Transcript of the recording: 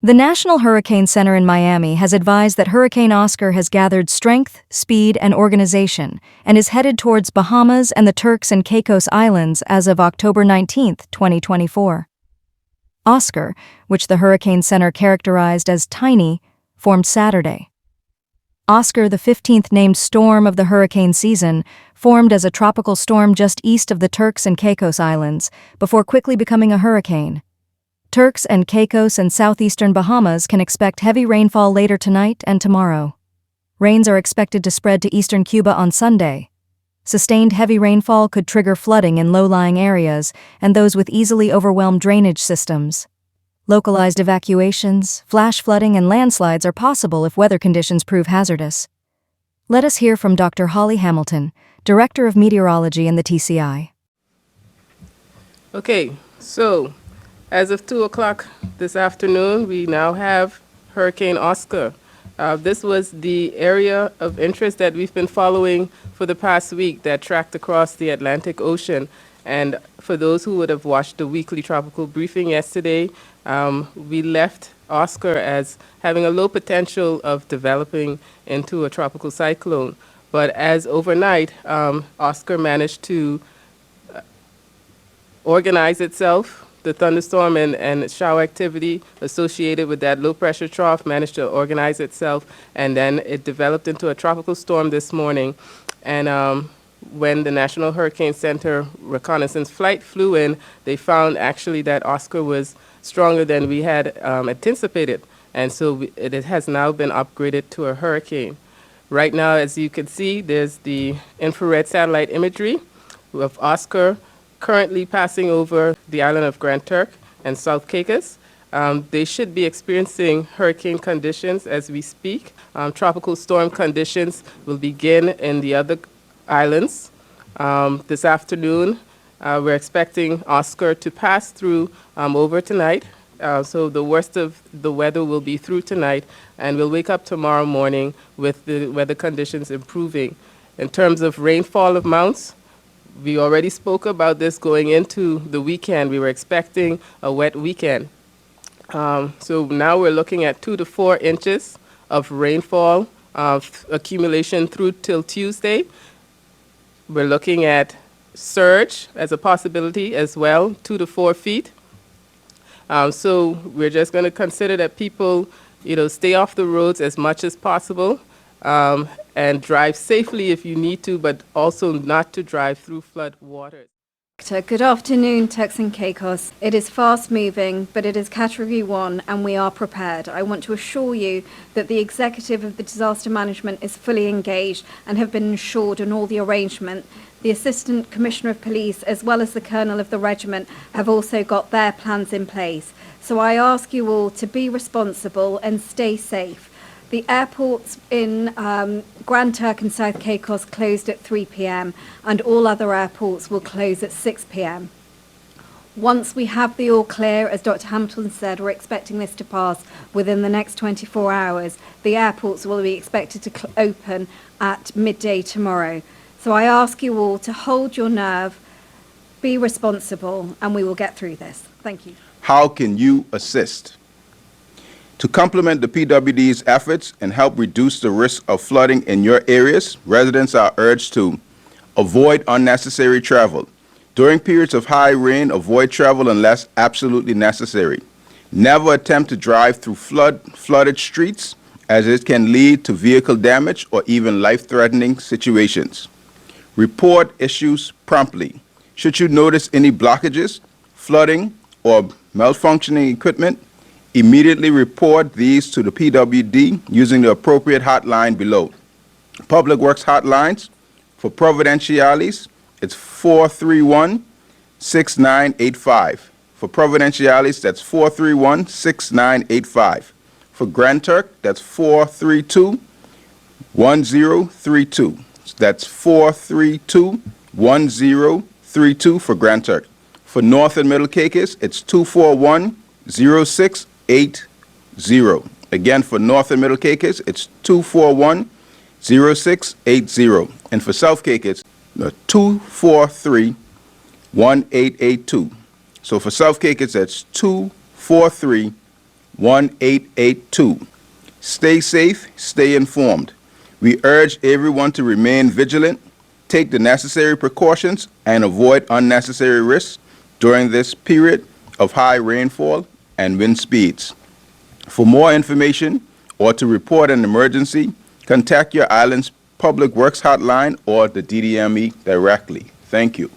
The National Hurricane Center in Miami has advised that Hurricane Oscar has gathered strength, speed, and organization, and is headed towards Bahamas and the Turks and Caicos Islands as of October 19, 2024. Oscar, which the Hurricane Center characterized as tiny, formed Saturday. Oscar, the 15th named storm of the hurricane season, formed as a tropical storm just east of the Turks and Caicos Islands, before quickly becoming a hurricane. Turks and Caicos and southeastern Bahamas can expect heavy rainfall later tonight and tomorrow. Rains are expected to spread to eastern Cuba on Sunday. Sustained heavy rainfall could trigger flooding in low-lying areas and those with easily overwhelmed drainage systems. Localized evacuations, flash flooding, and landslides are possible if weather conditions prove hazardous. Let us hear from Dr. Holly Hamilton, Director of Meteorology in the TCI. Okay, so as of 2 o'clock this afternoon, we now have Hurricane Oscar. This was the area of interest that we've been following for the past week that tracked across the Atlantic Ocean. And for those who would have watched the weekly tropical briefing yesterday, we left Oscar as having a low potential of developing into a tropical cyclone. But as overnight, Oscar managed to organize itself. The thunderstorm and shower activity associated with that low-pressure trough managed to organize itself, and then it developed into a tropical storm this morning. And when the National Hurricane Center reconnaissance flight flew in, they found actually that Oscar was stronger than we had anticipated, and so it has now been upgraded to a hurricane. Right now, as you can see, there's the infrared satellite imagery of Oscar currently passing over the island of Grand Turk and South Caicos. They should be experiencing hurricane conditions as we speak. Tropical storm conditions will begin in the other islands. This afternoon, we're expecting Oscar to pass through over tonight. So the worst of the weather will be through tonight, and we'll wake up tomorrow morning with the weather conditions improving. In terms of rainfall amounts, we already spoke about this going into the weekend. We were expecting a wet weekend. So now we're looking at 2 to 4 inches of rainfall accumulation through till Tuesday. We're looking at surge as a possibility as well, 2 to 4 feet. So we're just going to consider that people, stay off the roads as much as possible. And drive safely if you need to, but also not to drive through flood waters. Good afternoon, Turks and Caicos. It is fast moving, but it is Category 1 and we are prepared. I want to assure you that the executive of the disaster management is fully engaged and have been assured on all the arrangement. The Assistant Commissioner of Police, as well as the Colonel of the Regiment, have also got their plans in place. So I ask you all to be responsible and stay safe. The airports in Grand Turk and South Caicos closed at 3 p.m. and all other airports will close at 6 p.m. Once we have the all clear, as Dr. Hamilton said, we're expecting this to pass within the next 24 hours. The airports will be expected to open at midday tomorrow. So I ask you all to hold your nerve, be responsible, and we will get through this. Thank you. How can you assist? To complement the PWD's efforts and help reduce the risk of flooding in your areas, residents are urged to avoid unnecessary travel. During periods of high rain, avoid travel unless absolutely necessary. Never attempt to drive through flooded streets, as it can lead to vehicle damage or even life-threatening situations. Report issues promptly. Should you notice any blockages, flooding, or malfunctioning equipment, immediately report these to the PWD using the appropriate hotline below. Public Works hotlines for Providenciales, it's 431-6985. For Providenciales, that's 431-6985. For Grand Turk, that's 432-1032. That's 432-1032 for Grand Turk. For North and Middle Caicos, it's 241-0680. Again, for North and Middle Caicos, it's 241-0680. And for South Caicos, 243-1882. So for South Caicos, that's 243-1882. 1882. Stay safe, stay informed. We urge everyone to remain vigilant, take the necessary precautions, and avoid unnecessary risks during this period of high rainfall and wind speeds. For more information or to report an emergency, contact your island's Public Works Hotline or the DDME directly. Thank you.